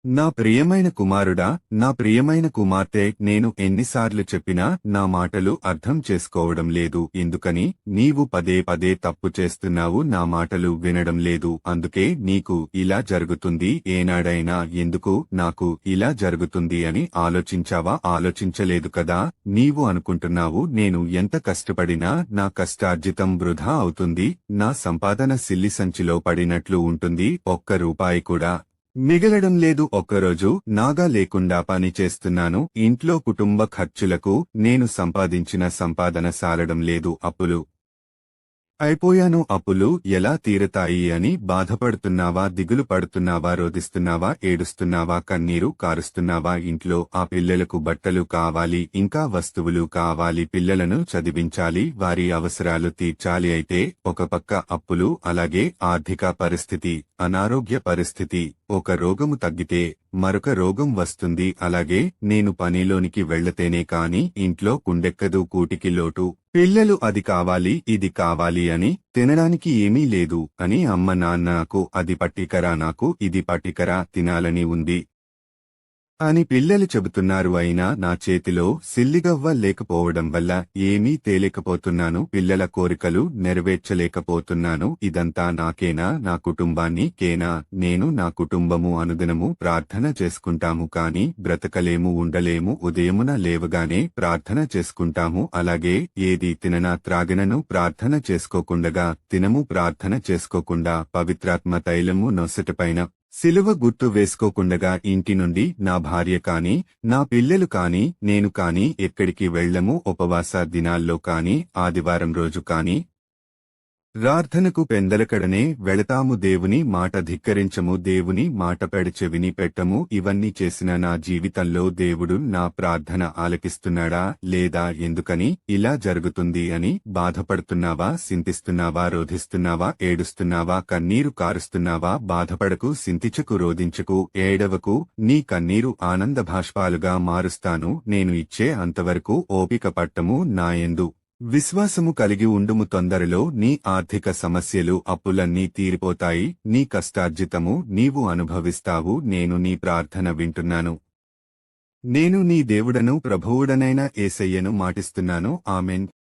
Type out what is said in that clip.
నా ప్రియమైన కుమారుడా, నా ప్రియమైన కుమార్తె, నేను ఎన్నిసార్లు చెప్పినా నా మాటలు అర్థం చేసుకోవడం లేదు. ఎందుకని నీవు పదే పదే తప్పు చేస్తున్నావు, నా మాటలు వినడం లేదు. అందుకే నీకు ఇలా జరుగుతుంది. ఏనాడైనా ఎందుకు నాకు ఇలా జరుగుతుంది అని ఆలోచించావా? ఆలోచించలేదు కదా. నీవు అనుకుంటున్నావు నేను ఎంత కష్టపడినా నా కష్టార్జితం వృధా అవుతుంది, నా సంపాదన సిల్లి సంచిలో పడినట్లు ఉంటుంది, ఒక్క రూపాయి కూడా మిగలడం లేదు. ఒక్కరోజు నాగా లేకుండా పని చేస్తున్నాను. ఇంట్లో కుటుంబ ఖర్చులకు నేను సంపాదించిన సంపాదన సాలడం లేదు. అప్పులు అయిపోయాను. అప్పులు ఎలా తీరతాయి అని బాధపడుతున్నావా? దిగులు పడుతున్నావా? రోదిస్తున్నావా? ఏడుస్తున్నావా? కన్నీరు కారుస్తున్నావా? ఇంట్లో ఆ పిల్లలకు బట్టలు కావాలి, ఇంకా వస్తువులు కావాలి, పిల్లలను చదివించాలి, వారి అవసరాలు తీర్చాలి. అయితే ఒక పక్క అప్పులు, అలాగే ఆర్థిక పరిస్థితి, అనారోగ్య పరిస్థితి. ఒక రోగము తగ్గితే మరొక రోగం వస్తుంది. అలాగే నేను పనిలోనికి వెళ్లతేనే కాని ఇంట్లో కుండెక్కదు, కూటికి లోటు. పిల్లలు అది కావాలి, ఇది కావాలి అని, తినడానికి ఏమీ లేదు అని అమ్మ నాన్న నాకు అది పట్టికరా, నాకు ఇది పట్టికరా, తినాలని ఉంది అని పిల్లలు చెబుతున్నారు. అయినా నా చేతిలో సిల్లిగవ్వ లేకపోవడం వల్ల ఏమీ తేలేకపోతున్నాను, పిల్లల కోరికలు నెరవేర్చలేకపోతున్నాను. ఇదంతా నాకేనా? నా కుటుంబాన్ని కేనా? నేను నా కుటుంబము అనుదినము ప్రార్థన చేసుకుంటాము, కాని బ్రతకలేము, ఉండలేము. ఉదయమున లేవగానే ప్రార్థన చేసుకుంటాము, అలాగే ఏది తిననా త్రాగినను ప్రార్థన చేసుకోకుండగా తినము. ప్రార్థన చేసుకోకుండా పవిత్రాత్మ తైలము నొసటిపైన సిలువ గుర్తు వేసుకోకుండగా ఇంటి నుండి నా భార్య కాని, నా పిల్లలు కాని, నేను కాని ఎక్కడికి వెళ్లము. ఉపవాస దినాల్లో కాని, ఆదివారం రోజు కాని ప్రార్థనకు పెందలకడనే వెళతాము. దేవుని మాట ధిక్కరించము, దేవుని మాట పెడచెవిని పెట్టము. ఇవన్నీ చేసిన నా జీవితంలో దేవుడు నా ప్రార్థన ఆలకిస్తున్నాడా లేదా? ఎందుకని ఇలా జరుగుతుంది అని బాధపడుతున్నావా? సింతిస్తున్నావా? రోధిస్తున్నావా? ఏడుస్తున్నావా? కన్నీరు కారుస్తున్నావా? బాధపడకు, సింతించకు, రోదించకు, ఏడవకు. నీ కన్నీరు ఆనంద భాష్పాలుగా మారుస్తాను. నేను ఇచ్చే అంతవరకు ఓపిక పట్టము. నాయందు విశ్వాసము కలిగి ఉండుము. తొందరలో నీ ఆర్థిక సమస్యలు, అప్పులన్నీ తీరిపోతాయి. నీ కష్టార్జితము నీవు అనుభవిస్తావు. నేను నీ ప్రార్థన వింటున్నాను. నేను నీ దేవుడను, ప్రభువుడనైన యేసయ్యను మాటిస్తున్నాను. ఆమెన్.